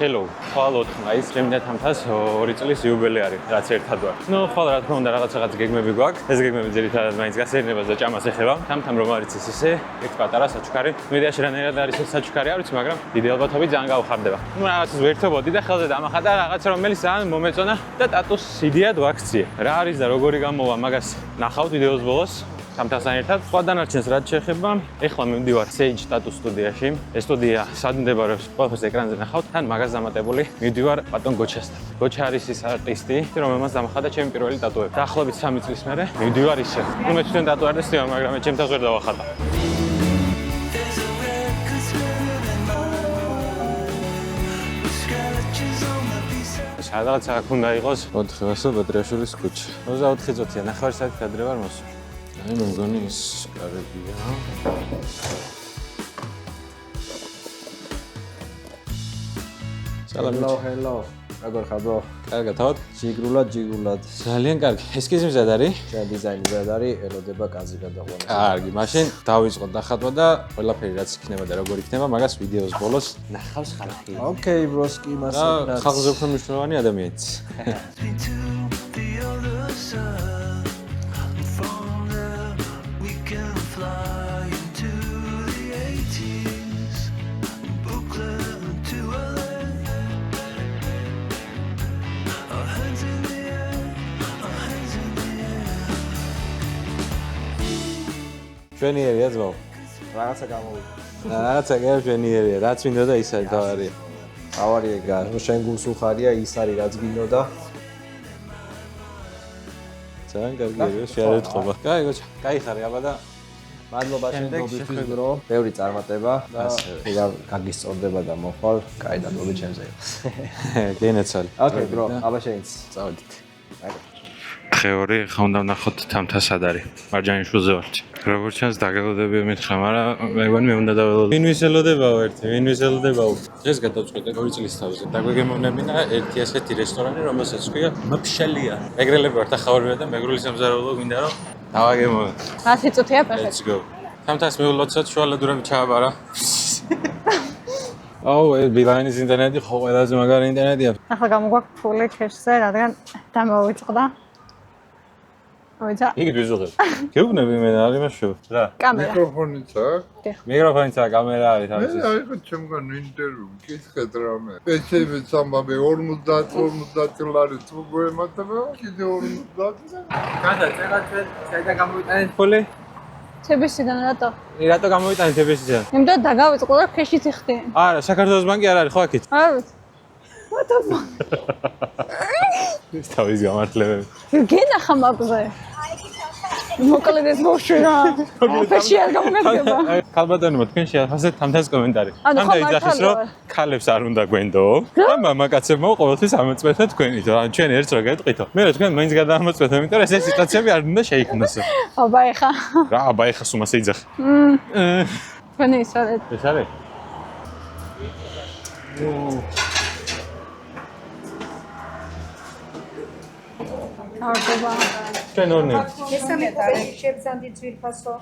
Hello. ხვალ 4 მაისს ჩემი თამთას 2 წლის იუბილე არის, რაც ერთად ვარ. ნუ ხვალ რა თქმა უნდა რაღაც გეგმები გვაქვს. ეს გეგმები ძირითადად მაინც გასეირნებას და ჭამას ეხება. თამთამ რომ არის ის ისე, ერთ პატარა საჩუქარი. მე იდეაში რანაირად არის ეს საჩუქარი არ ვიცი, მაგრამ დიდი ალბათობით ძალიან გავხარდება. ნუ რაღაც ვერთობოდი და ხელზე დამახატა რაღაც რომელიც ძალიან მომეწონა და ტატუს იდეად ვაქციე. რა არის და როგორი გამოვა მაგას ნახავთ ვიდეოს ბოლოს. თამთასთან ერთად. სხვა დანარჩენს რაც შეეხება, ეხლა მივდივარ Sage Tattoo სტუდიაში. ეს სტუდია სად მდებარეობს? ყველაფერს ეკრანზე ნახავთ. თან მაგას დამატებული მივდივარ ბატონ გოჩასთან. გოჩა არის ის არტისტი, რომელმაც დამახატა ჩემი პირველი ტატუები. დაახლოებით 3 წლის მერე მივდივარ ისე. ნუ მე თვითონ ტატუ არტისტი ვარ, მაგრამ მე ჩემ თავს ვერ დავახატა. სადღაც აქ უნდა იყოს 400 ბედრაშვილის ქუჩა. 24 წუთია, 9 საათი ადრე ვარ მოსულ. აი მე მგონი ის კარებია. Hello. როგორ ხარ bro? კარგად, თავად? ჯიგრულად. ძალიან კარგი. ესკიზი მზად არის? ჩემ დიზაინი მზად არის, ელოდება კაზი გადაყვანა. კარგი, მაშინ დავიწყოთ დახატვა და ყველაფერი რაც იქნება და როგორ იქნება, მაგას ვიდეოს ბოლოს ნახავს ხალხი. Okay, broski, მასა. ხალხზე უფრო მნიშვნელოვანი ადამიანიც. ჩვენიერია ძმაო. რაღაცა გამოვიდა. რაღაცა ჩვენიერია, რაც მინდოდა ის არის თავარია. ავარია გა, შენ გულს უხარია, ის არის რაც გინდოდა. ძალიან კარგია, შეარეთყობა. კაი გოჩა, კაიხარე აბა და მადლობა შენთვის bro. ბევრი წარმატება და გაგისწორდება და მოხვალ, კაი დადები ჩემზე. გენაცვალ. Okay bro, აბა შენც. წავედით. ხეური ხა უნდა ვნახოთ თამთა სად არის. მარჯანიშვილზე ვართ. როგორც ჩანს დაგელოდები მითხრა, მაგრამ მე მგონი მე უნდა დაველოდო. ვინ ვისელოდებაო ერთი, ვინ ვისელოდებაო. დღეს გადავწყვეტე 2 წლის თავზე. დაგვეგემოვნებინა ერთი ასეთი რესტორანი, რომელსაც ქვია მფშალია. მეგრელები ვართ ახალვარია და მეგრული სამზარეულო გვინდა რომ დავაგემოვნოთ. 10 წუთია პერფექტ. Let's go. თამთას მეულოცოთ შუალედურები ჩააბარა. აუ, ეს ბილაინის ინტერნეტი ხო ყველაზე მაგარი ინტერნეტია. ახლა გამოგვაქვს ფული ქეშზე, რადგან დამოვიწყდა. ოიცა. იგი ვიზუღებ. გეუბნები მე არის მაშო. რა? კამერა. მიკროფონიც აქვს? მიკროფონიც აქვს, კამერა არის თავის. მე აიღო ჩემგან ინტერვიუ, კითხეთ რამე. ეჩემი სამბაბე 50 ლარი თუ გვემატება, კიდე 50. გადა წერა ჩვენ საიდან გამოვიტანეთ ფული? თებისიდან რატო? რატო გამოვიტანეთ თებისიდან? იმდენ დაგავიწყო და ქეშიც იხდიან. არა, საქართველოს ბანკი არ არის ხო აქეთ? არ ვიცი. What the fuck? ეს თავის გამართლებები. გენახა მაგზე. მოკლედ ეს მოშურა. აფეში არ გამოგება. ქალბატონო, თქვენ შეახასეთ თამთას კომენტარი. თამთა იძახის რომ ქალებს არ უნდა გვენდო. და მამაკაცებმა ყოველთვის ამოწმეთ თქვენით. ჩვენ ერთს რა გეტყვითო. მე რა თქვენ მაინც გადაამოწმეთ, იმიტომ რომ ეს სიტუაციები არ უნდა შეიქმნას. აბა ეხა. რა აბა ეხა სუმასე იძახი. თქვენი ის არის. ეს არის? არდება. ჩვენ ორნი. მესამე არის შებზანდი ძვირფასო.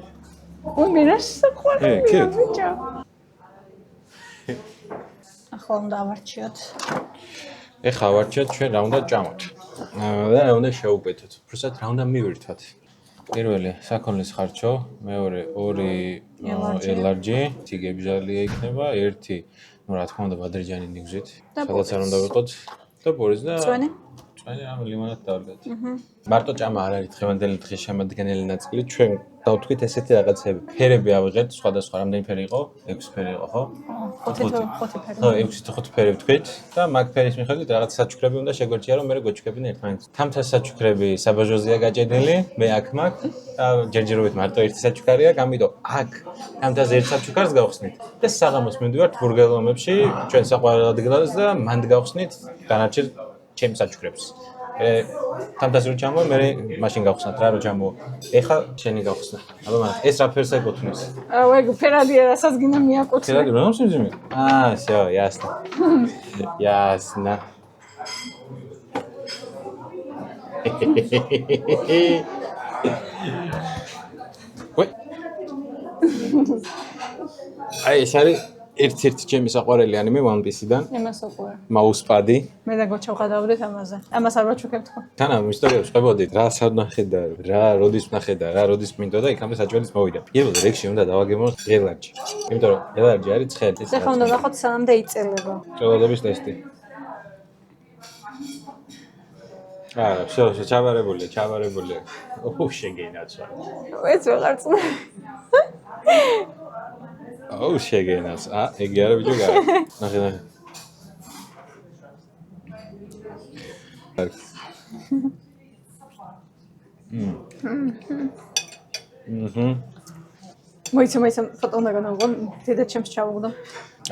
უმირას საყვარელი კი. ბიჭო. ახლა უნდა ავარჩიოთ. ეხლა ავარჩიოთ ჩვენ რა უნდა ჭამოთ. და რა უნდა შეუკვეთოთ. უბრალოდ რა უნდა მივირთვათ. პირველი საქონლის ხარჩო, მეორე 2 ელარჯი, თიგებჟალია იქნება, 1 ну რა თქმა უნდა ბადრიჯანი ნიგზით. სადაც არ უნდა ვიყოთ და ბორის და წვენი? წვენი ამ ლიმონად დავდგეთ. მარტო ჭამა არ არის დღევანდელი დღის შემადგენელი ნაწილი, ჩვენ დავთქვით ესეთი რაღაცები. ფერები ავიღეთ, სხვადასხვა რამდენი ფერი იყო? 6 ფერი იყო, ხო? 5 ფერი. ხო, 6 ფერი ვთქვით და მაგ ფერის მიხედვით რაღაც საჩუქრები უნდა შეგვერჩია, რომ მე გვეჩუქებინა ერთმანეთს. თამთა საჩუქრები საბაჟოზია გაჭედილი, მე აქ მაგ და ჯერჯერობით მარტო ერთი საჩუქარია, გამიდო აქ თამთაზე ერთ საჩუქარს გავხსნით. და საღამოს მივდივართ ბურგერომებში, ჩვენ საყვარელ ადგილას და მანდ გავხსნით დანარჩენ ჩემს საჩუქრებს. თამთას რო ჩამო, მე მაშინ გავხსნათ რა რო ჩამო. ეხლა შენი გავხსნა. აბა მაგრამ ეს რა ფერს ეკუთვნის? ვეგ ფერადია, რასაც გინდა მიაკუთვნე. ფერადი რა მოსიმძიმე? всё, ясно. Ясно. Ой. აი ეს არის ერთ-ერთი ჩემი საყვარელი ანიმე One Piece-დან. იმას უკვე. Mousepad-ი. მე და გოჩა ვღადავდით ამაზე. ამას არ ვაჩუქებ თქო. თან ამ ისტორიებს ყვებოდით, რა სანახე და რა როდის ვნახე და რა როდის მინდოდა, იქამდე საჭმელიც მოვიდა. პირველ რიგში უნდა დავაგემოთ ელარჯი. იმიტომ რომ ელარჯი არის ცხელი. ეხლა უნდა ნახოთ სანამდე იწელება. ჭოლადობის ტესტი. всё, ჩავარებულია. შეგენაცვა. მეც ვეღარ წნა. შეგენაც. ეგ არა ბიჭო, გაა. ნახე. მოიცა ფოტო უნდა განავიღო, დედა ჩემს ჩავუღდა.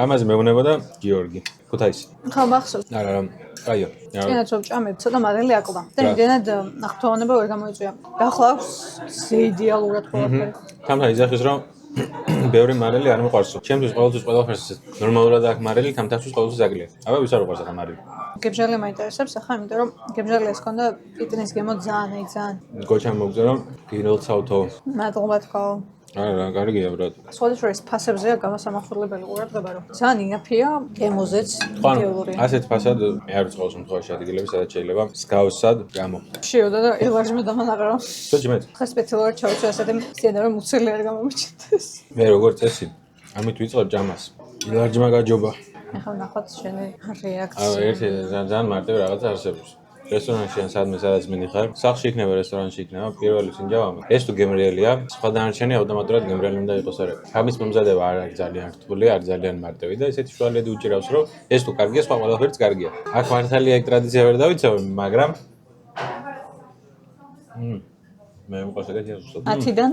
ამაზე მეუბნებოდა გიორგი. ქუთაისი. ხა მახსოვს. არა, კაიო. წინათ რომ ჭამებ, ცოტა მადელი აკლდა. და იმდენად აღთხოვანება ვერ გამოიწვია. დახლავს იდეალურად ყველაფერი. თამთა იძახის რომ ბევრი მარელი არ მიყვარსო. ჩემთვის ყოველთვის ყველაფერს ნორმალურად აქვს მარელი, თამთაშიც ყოველთვის აკლია. აბა ვის არ უყვარს ახლა მარელი? გებჟალი მაინტერესებს ახლა, იმიტომ რომ გებჟალიას ჰქონდა პიტნის გემო ძალიან. გოჩამ მოგძა რომ გინოლცავთო. მადლობა თქო. არა, კარგია ბრატ. სხვადასხვა ფასებზეა გამასამახვილებელი ყურადღება, რომ ძალიან ინაფია გემოზეც იდეოლურია. ასეთ ფასად მე არ ვწყავს შემთხვევაში ადგილები, სადაც შეიძლება მსგავსად გამოხდეს. შევდა და ელარჯმა დამანაღრა. შეჯმეთ. ხა სპეციალურად ჩავუშვი ასეთი მცირე რომ მუცელი არ გამომჩნდეს. მე როგორ წესი, ამით ვიწყებ ჯამას. ილარჯმა გაჯობა. ახლა ნახოთ შენი რეაქცია. ერთი ძალიან მარტივი რაღაცა არსებობს. რესტორანში ან სადმე სადაც მინიხარ, სახლში იქნება რესტორანში იქნება, პირველი სინჯავამი. ეს თუ გემრიელია, სხვა დანარჩენი ავტომატურად გემრიელი უნდა იყოს არა. ამის მომზადება არ არის ძალიან რთული, არ ძალიან მარტივი და ესეთი შუალედი უჭირავს, რომ ეს თუ კარგია, სხვა ყველაფერიც კარგია. აქ მართალია ეგ ტრადიცია ვერ დავიცავ, მაგრამ მე მოყავს ეგეთი ზუსტად. 10-დან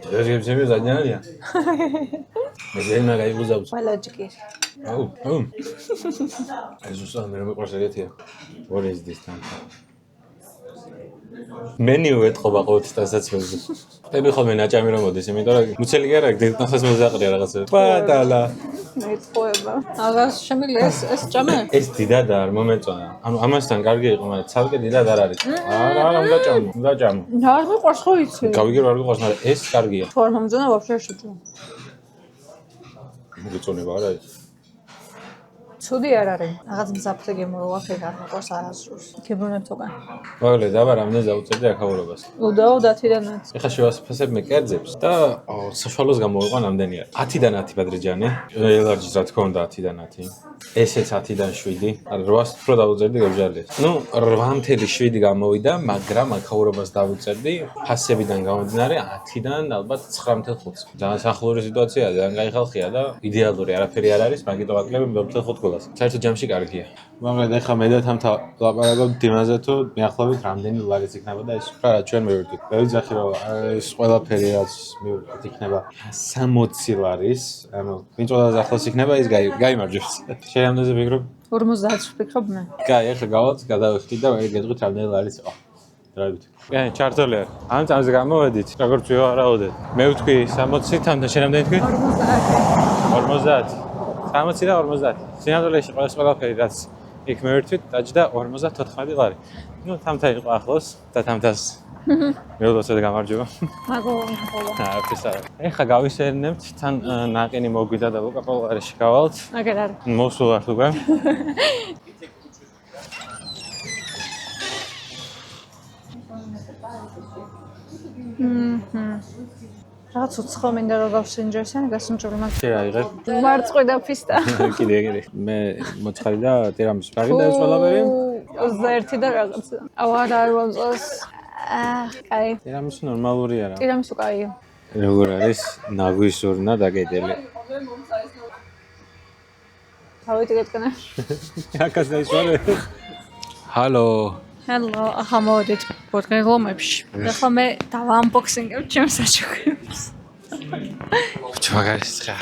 ეს გემზები ზანიანია. მე ზენა გაიგუზავს. ბალაჯკი. აუ. ეს ზუსტად მე მოყავს ეგეთია. What is this time? მენიუ ეთყობა ყოველთვის დასაცმელზე. ხტები ხოლმე ნაჭამი რომ მოდის, იმიტომ რომ მუცელი კი არა, დასაცმელზე აყრია რაღაცა. პატალა. მეწყოება. აღარ შემიძლია ეს ჭამე? ეს დიდად არ მომეწონა. ანუ ამასთან კარგი იყო, მაგრამ ცალკე დიდად არ არის. არა, უნდა ჭამო. არ მიყვარს ხო იცი? გავიგე რა მიყვარს, მაგრამ ეს კარგია. თუ არ მომძონა ვაფშე არ შეჭამ. მოგეწონება არა ეს. ცუდი არ არის. რაღაც მზაფრე გემოვაფერ არ მიყვარს არასდროს. გებრუნებ თოგან. მოგლე დაბა რამდენი დაუწერდი აქაურობას. უდაო 10-დანაც. ეხლა შევასფასებ მე კერძებს და საშუალოს გამოვიყვან ამდენი არის. 10-დან 10 ბადრიჯანი, ელარჯის რა თქმა უნდა 10-დან 10. ესეც 10-დან 7. არა 800 უფრო დაუწერდი გებჟალიას. ნუ 8.7 გამოვიდა, მაგრამ აქაურობას დაუწერდი ფასებიდან გამომდინარე 10-დან ალბათ 9.5. ძალიან სახლური სიტუაციაა, ძალიან კაი ხალხია და იდეალური არაფერი არ არის, მაგიტო აკლები 4.5. საერთოდ ჯამში კარგია. მაგრამ ეხლა მე და თამთა ლაპარაკობთ იმაზე თუ მიახლოებით რამდენი ლარიც იქნებოდა ეს რა ჩვენ მივირთით. მე ვიძახი რომ ეს ყველაფერი რაც მივირთით იქნება 60 ლარის, ანუ ვინ წოდას ახლოს იქნება ის გაიმარჯვებს. შენ რამდენზე ფიქრობ? 50 ვფიქრობ მე. კაი, ეხლა გავალთ, გადავიხდით და მე გეტყვით რამდენი ლარიც იყო. დროებით. კაი, ჩარტოლი არ. ამ წამზე გამოვედით, როგორც ვივარაუდეთ. მე ვთქვი 60, თამთა შენ რამდენი თქვი? 50. 60 და 50. სინამდვილეში ყველაფერი რაც იქ მივირთვით, დაჯდა 54 ლარი. ნუ თამთა იყო ახლოს და თამთას მეულოცე და გამარჯობა. მაგოლა. ფესარა. ეხლა გავისერნებთ, თან ნაყინი მოგვიდა და ლუკა პოლარში გავალთ. აგერ არის. მოსულართ უკვე. რაღაც უცხო მინდა რომ გავსინჯესენ, გასინჯული მაგ. შე აიღებ. მარწყვი და ფისტა. კიდე. მე მოცხარი და ტირამისუ ფარი და ეს ყველაფერი. 21 და რაღაცა. აუ არ მომწონს. კაი. ტირამისუ ნორმალური არა. ტირამისუ კაია. როგორ არის ნაგვის ზურნა დაგედელი. თავით გეტყნა. აკას დაისვარე. ჰალო. ჰელო, ახლა მოვედით ბორგეგლომებში. ახლა მე დავანბოქსინგებ ჩემს საჩუქრებს. ჩვაგარის ხა.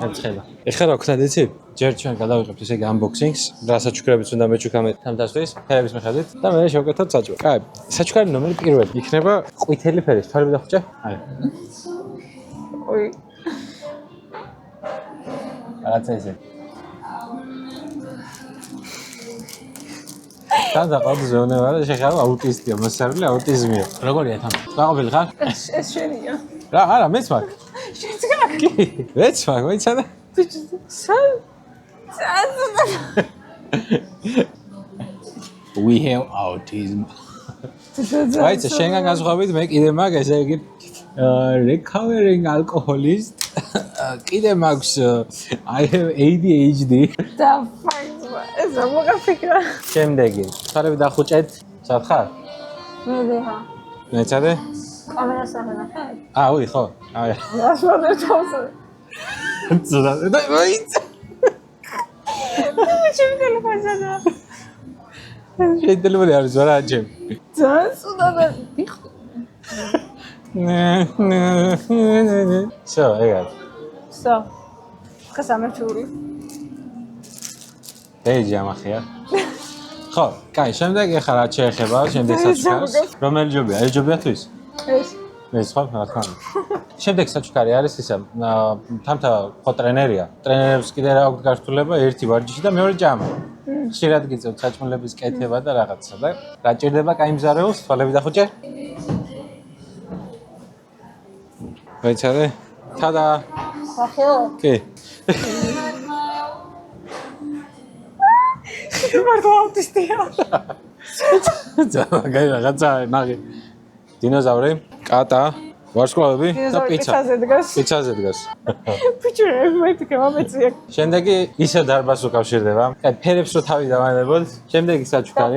აცხება. ეხლა რა ვქნათ იცი? ჯერ ჩვენ გადავიღებთ ესე unboxing-ს, რა საჩუქრებიც უნდა მეჩუქამეთ თამთასთვის, ფერების მიხედვით და მე შევკეთოთ საჩუქრი. კაი, საჩუქარი ნომერი პირველი იქნება ყვითელი ფერის. თვალები დახუჭე? არა. ოი. რაღაცა ესე. თან დაყავდა ზეონება და შეხარო აუტისტია, მოსარული აუტიზმია. როგორია თან? გაყობილი ხარ? ეს შენია. რა, არა, მეც მაქვს. შენც გაქვს. კი, ვეც მაგ მოიცადა? We have autism. Აი, შენგან გასხვავებით მე კიდე მაგ ესე იგი recovering alcoholist. კიდე მაქვს I have ADHD. და ფაქტია, ეს მოგაფიქრა. შემდეგი, ხარები დახუჭეთ. სად ხარ? მედეა. მეცადე? კამერას აღნახე? უი, ხო. აი. გასვადე თავზე. ზუდა, და ვაიც. ჩემი ტელეფონზე. შენ ტელეფონი არის ვარა აჯემ. ძალიან სუდადა. სო, ეგარ. სო. გასამართული. ეჯი ამახია. ხო, კაი, შემდეგ ეხლა რა შეეხება, შემდეგ საჩუქარს. რომელი ჯობია? ეს ჯობია თუ ის? ეს. ეს ხო, რა თქმა უნდა. შემდეგ საჩუქარი არის ისა, თამთა ხო ტრენერია. ტრენერებს კიდე რა აქვს გართულება? ერთი ვარჯიში და მეორე ჭამა. ხშირად გიწევთ საჭმელების კეთება და რაღაცა და რა ჭირდება კაიმზარეულს, თვალები დახუჭე. ვეცადე? თადა. ახლა. კი. მარტო აუტისტია. ძალიან რაღაცა მაგი. დინოზავრი, კატა, ვარსკვლავები და პიცა. პიცაზე დგას. ბიჭო, მეთქე მომეწია. შემდეგი ისე დარბაზს უკავშირდება. კაი, ფერებს რო თავი დავანებოთ. შემდეგი საჩუქარი.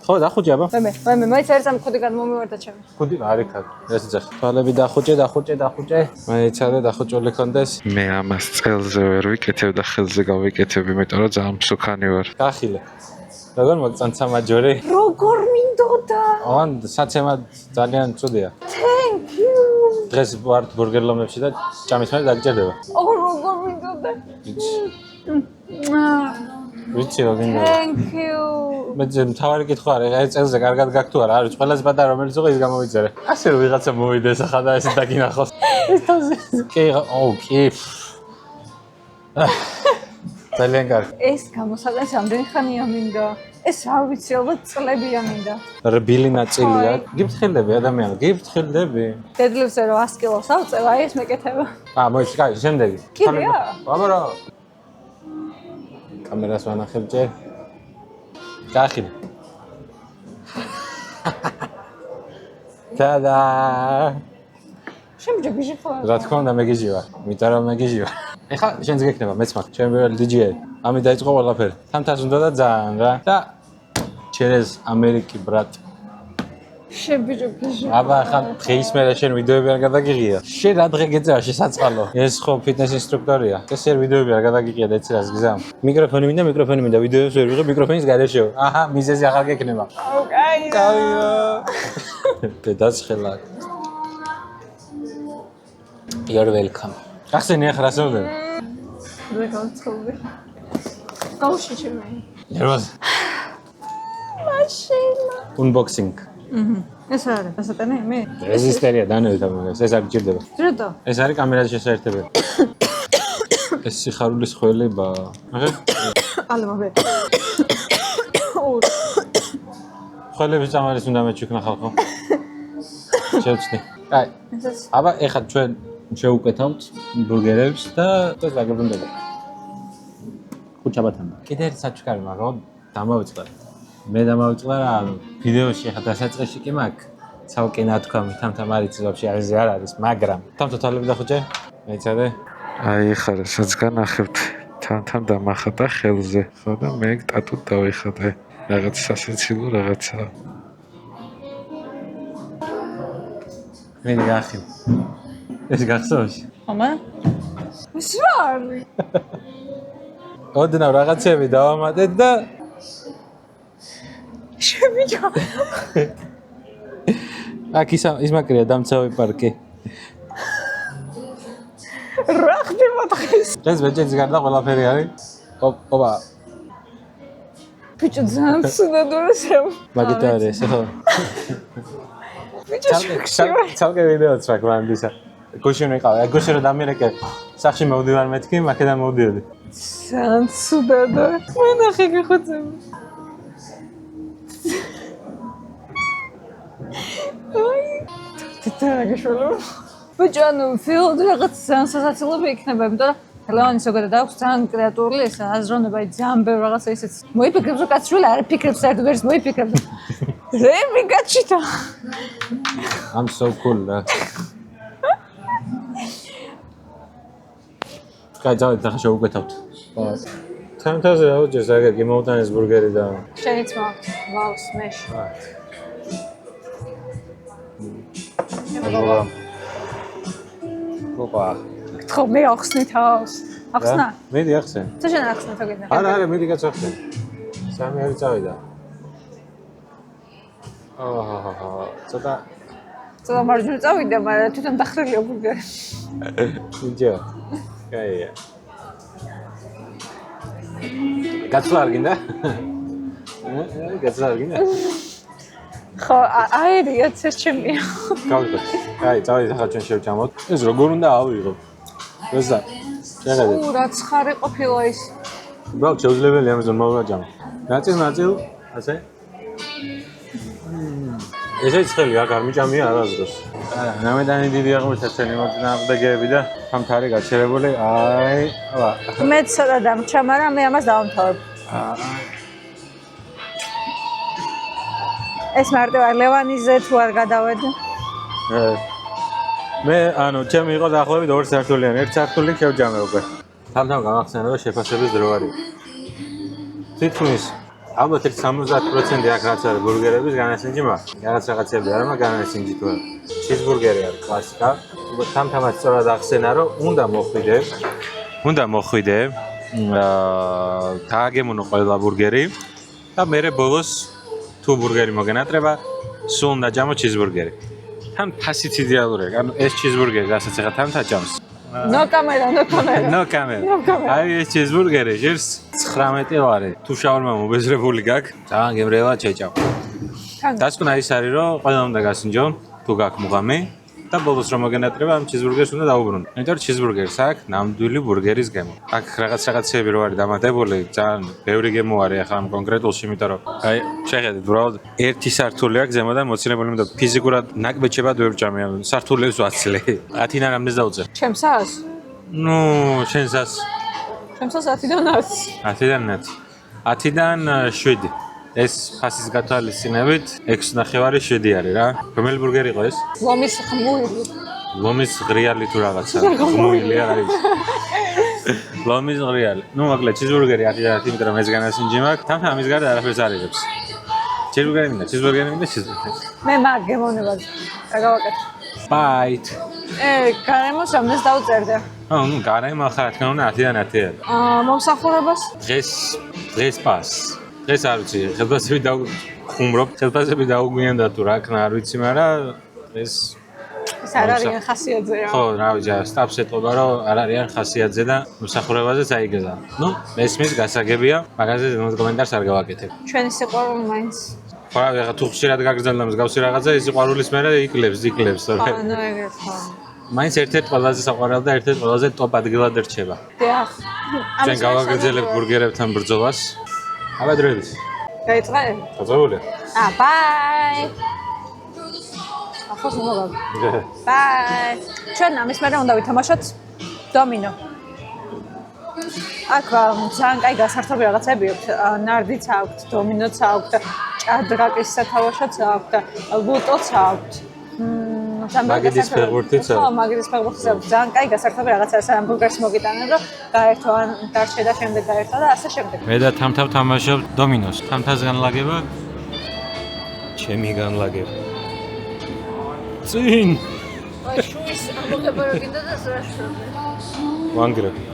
ხო, დახუჭე აბა. მე მაინც არის ამ ხოდი გადმომივარდა ჩემი. ხუდი არის ხარ. ეს ძახ. თვალები დახუჭე. მაიცადე დახუჭული კონდეს. მე ამას წელზე ვერ ვიკეთებ და ხელზე გავიკეთებ, იმიტომ რომ ძალიან მსუქანი ვარ. გახილე. როგორ მოგწანცა მაჯორი? როგორ მინდოდა? ან საცემად ძალიან წუდია. Thank you. დღეს ვართ ბურგერლომებში და ჭამის მერე დაგჭირდება. როგორ მინდოდა? ვიცი რა გინდა. Thank you. მე თავარი კითხვა არის, აი წელზე კარგად გაქვს თუ არა? არის ყველაზე პატარა რომელიც იყო ის გამოვიწერე. ასე რომ ვიღაცა მოვიდეს ახლა და ესე დაგინახოს. ეს თავზე. კი, კი. ძალიან კარგი. ეს გამოსაყენს რამდენი ხანია მინდა? ეს არ ვიცი, ალბათ წლებია მინდა. რბილი ნაწილია. გიფრთხილდები ადამიანი, გიფრთხილდები. დედლებზე რომ 100 კილოს ავწევ, აი ეს მეკეთება. მოიცა, კაი, შემდეგი. კიდეა? აბა რა. კამერას ვანახებ ჯერ. გახილე. ტადა. შემჯე გიჟი ხო? რა თქმა უნდა მეგიჟი ვარ. მითხრა რომ მეგიჟი ვარ. ეხლა შენც გექნება, მეც მაქვს. ჩემი პირველი DJ-ი. ამი დაიწყო ყველაფერი. თამთას უნდა და ძალიან რა. და ჩერეზ ამერიკი ბრატ. შემჯე გიჟი. აბა ახლა დღის მერე შენ ვიდეოები არ გადაგიღია. შენ რა დღე გეწევა შესაწყალო. ეს ხო ფიტნეს ინსტრუქტორია. ეს შენ ვიდეოები არ გადაგიღია და ეცი რას გზამ. მიკროფონი მინდა, ვიდეოებს ვერ ვიღებ, მიკროფონის გარეშეო. აჰა, მიზეზი აღარ გექნება. ოკეი. კაიო. დედაცხელა. You're welcome. ახსენე ახლა რას უნდა? მე გავწოვე. გავუში ჩემი. ნერვოზ. მაშინა. Unboxing. ეს არის. ასატანე მე. რეზისტერია დანევით ამას. ეს არ გჭირდება. ძრედო. ეს არის კამერაზე შესაერთებელი. ეს სიხარულის ხველება. აღე? ალმაბე. ხველების წამალის უნდა მეჩვიქნა ხალხო. შევწნი. აი. აბა ეხლა ჩვენ შევუკეთავთ ბურგერებს და დაგებრუნდება. ხუჩაბათან. კიდე ერთი საჩუქარი მაგრამ დამავიწყდა. მე დამავიწყდა რა, ანუ ვიდეოში ახლა დასაწყისში კი მაქვს. ცალკე ნათქვამი თამთა მარიცი ვაფშე არზე არ არის, მაგრამ თამთა თვალები დახუჭე. მეცადე. აი ხარ, სადაც განახებთ, თან დამახატა ხელზე. ხო და მე ტატუს დავიხატე. რაღაც სასაცილო რაღაცა. მე გახი. ეს გახსოვს? ხომა? ეს რა არის? ოდნავ რაღაცები დავამატეთ და შევიჯა. აქ ის მაკრია დამცავი პარკი. რა ხდება დღეს? დღეს ბეჭედის გარდა ყველაფერი არის. ოპა. ბიჭო ძალიან სუდადურა შევ. მაგით არის, ხო? ბიჭო ცალკე ვიდეოც მაქვს მანდისა. გუშინ ვიყავ, გუშინ რომ დამირეკე, სახში მოვდივარ მეთქი, მაქედან მოვდიოდი. ძალიან სუდადა. მე ნახე გეხოცები. აი. თეთრ გაშველო. ბიჭო, ანუ ფილმი რაღაც სენსაციულები იქნება, იმიტომ რომ ლევანი ზოგადად აქვს ძალიან კრეატიული ეს აზროვნება, ძალიან ბევრ რაღაცა ისეც. მოიფიქრებს, რომ კაცშვილი არ ფიქრებს, საერთოდ ვერც მოიფიქრებს. რემი გაჩიტა. I'm so cool. კაი, დავით ახლა შევუკეთავთ. თამთაზე რა უჯერს აგერ გიმოვტანეს ბურგერი და შენიც მაქვს. ვაუ, სმეშ. ოპა. ხო, მე ახსნე თავს. ახსნა? მედი ახსენ. თუ შენ ახსნე თუ გინდა. არა, მედი გაწახსენ. სამი არის წავიდა. ცოტა მარჯვნივ წავიდა, მაგრამ თვითონ დახრილია ბურგერი. იჯა. კაია. გაცვლა არ გინდა? გაცვლა არ გინდა? ხო, აერია ცერჩემია. გავიგოთ. კაი, წავიდეთ ახლა ჩვენ შევჭამოთ. ეს როგორ უნდა ავიღო? როცა შეხედეთ. რა ცხარი ყოფილა ის. უბრალოდ შეუძლებელია ამაზე მოვაჯამო. ნაწილ, ასე. ესე ცხელი აქ არ მიჭამია არასდროს. ნამედანი დიდი აღმოჩნდა ჩვენი მოწინააღმდეგეები და თამთარი გაჩერებული. აი, აბა. მე ცოტა დამჭა, მაგრამ მე ამას დავამთავრებ. ეს მარტო არ ლევანიზე თუ არ გადავედი. მე ანუ ჩემი იყო დაახლოებით 2 სართულიანი, 1 სართული შევჯამე უკვე. თამთან გამახსენე რომ შეფასების დრო არის. თითქმის ალბათ 70% აქ რაც არის ბურგერების განასინჯი მაქვს. რაღაცები არა, მაგრამ განასინჯი თუ არა. ჩიზბურგერი არის კლასიკა. თამთამაც სწორად ახსენა რომ უნდა მოხვიდე. დააგემონო ყველა ბურგერი და მერე ბოლოს თუ ბურგერი მოგენატრება, სულ უნდა ჯამო ჩიზბურგერი. თან ფასით იდეალურია. ანუ ეს ჩიზბურგერი, რასაც ახლა თამთა ჯამს. ნო კამერა. აი ეს ჩიზბურგერი ჟერს 19 ლარი. თუ შაურმა მობეზრებული გაქვს, ძალიან გემრიელად შეჭამ. დასკვნა ის არის, რომ ყველა უნდა გასინჯონ, თუ გაქვს მუღამი და ბოლოს რომ მოგენატრება, ამ ჩიზბურგერს უნდა დაუბრუნო. იმიტომ რომ ჩიზბურგერს აქვს ნამდვილი ბურგერის გემო. აქ რაღაცები რო არის დამატებული, ძალიან ბევრი გემო არის ახლა ამ კონკრეტულში, იმიტომ რომ აი შეხედეთ, უბრალოდ ერთი სართული აქვს ზემოდან მოცილებული, იმიტომ ფიზიკურად ნაკბეჭებად ვერ ვჭამე, სართულებს ვაცლე. 10-დან რამდენს დაუწერ? ჩემსას? ნუ, შენსას? ჩემსას 10-დან 10. 10-დან 10. 10-დან 7. ეს ფასის გათვალისწინებით 6.5 7 არის რა. რომელი ბურგერი იყო ეს? ლომის ხმუილი. ლომის ღრიალი თუ რაღაცა. ხმუილი არ არის. ლომის ღრიალი. ნუ მოკლედ ჩიზბურგერი 10-დან 10, იმიტომ რომ ეს განასინჯი მაქვს. თამთა ამის გარდა არაფერს არ იღებს. ჩიზბურგერი მინდა. მე მაგ გემოვნებად. რა გავაკეთე? ბაით. გარემოს რამდენს დაუწერდა? ნუ გარემო ხარ თქმა უნდა 10-დან 10 არის. მომსახურებას? დღეს პას. დღეს არ ვიცი, ხელფასები დაუგვიანდა თუ რა ქნა არ ვიცი, მაგრამ ეს არ არიან ხასიათზეა. ხო, რა ვიცი, სტაფს ეტყობა რომ არ არიან ხასიათზე და მსახურებაზეც აიგედა. ნუ, მესმის გასაგებია, მაგაზე კომენტარს არ გავაკეთებ. ჩვენი სიყვარული მაინც. ხო, ეხლა თუ ხშირად გაგრძელდა მსგავსი რაღაცა, ის სიყვარულის მერე იკლებს. ანუ ეგრეთ ხო. მაინც ერთ-ერთ ყველაზე საყვარელი და ერთ-ერთ ყველაზე ტოპ ადგილად რჩება. დიახ. ჩვენ გავაგრძელებთ ბურგერებთან ბრძოლას. აბადრების. გაიწყე? გაძლეულია. ბაი. ახოს მოგავ. ბაი. ჩვენ ამის მერე უნდა ვითამაშოთ დომინო. აქ ძალიან კაი გასართობი რაღაცები აქვს. ნარდიც აქვს, დომინოც აქვს, ჭადრაკის სათამაშოც აქვს და ლუტოც აქვს. მაგიდის ფეხბურთიც აქვს. ხო, მაგიდის ფეხბურთიც აქვს. ძალიან კაი გასართობი რაღაცაა, სამ ბურგერს მოგიტანენ, რომ გაერთო ან დარჩე და შემდეგ გაერთო და ასე შემდეგ. მე და თამთავ თამაშობ დომინოს. თამთას განლაგება ჩემი განლაგება. წინ. აი, შუის ამოღება რო გინდა და ზრაშობ. ვანგრე.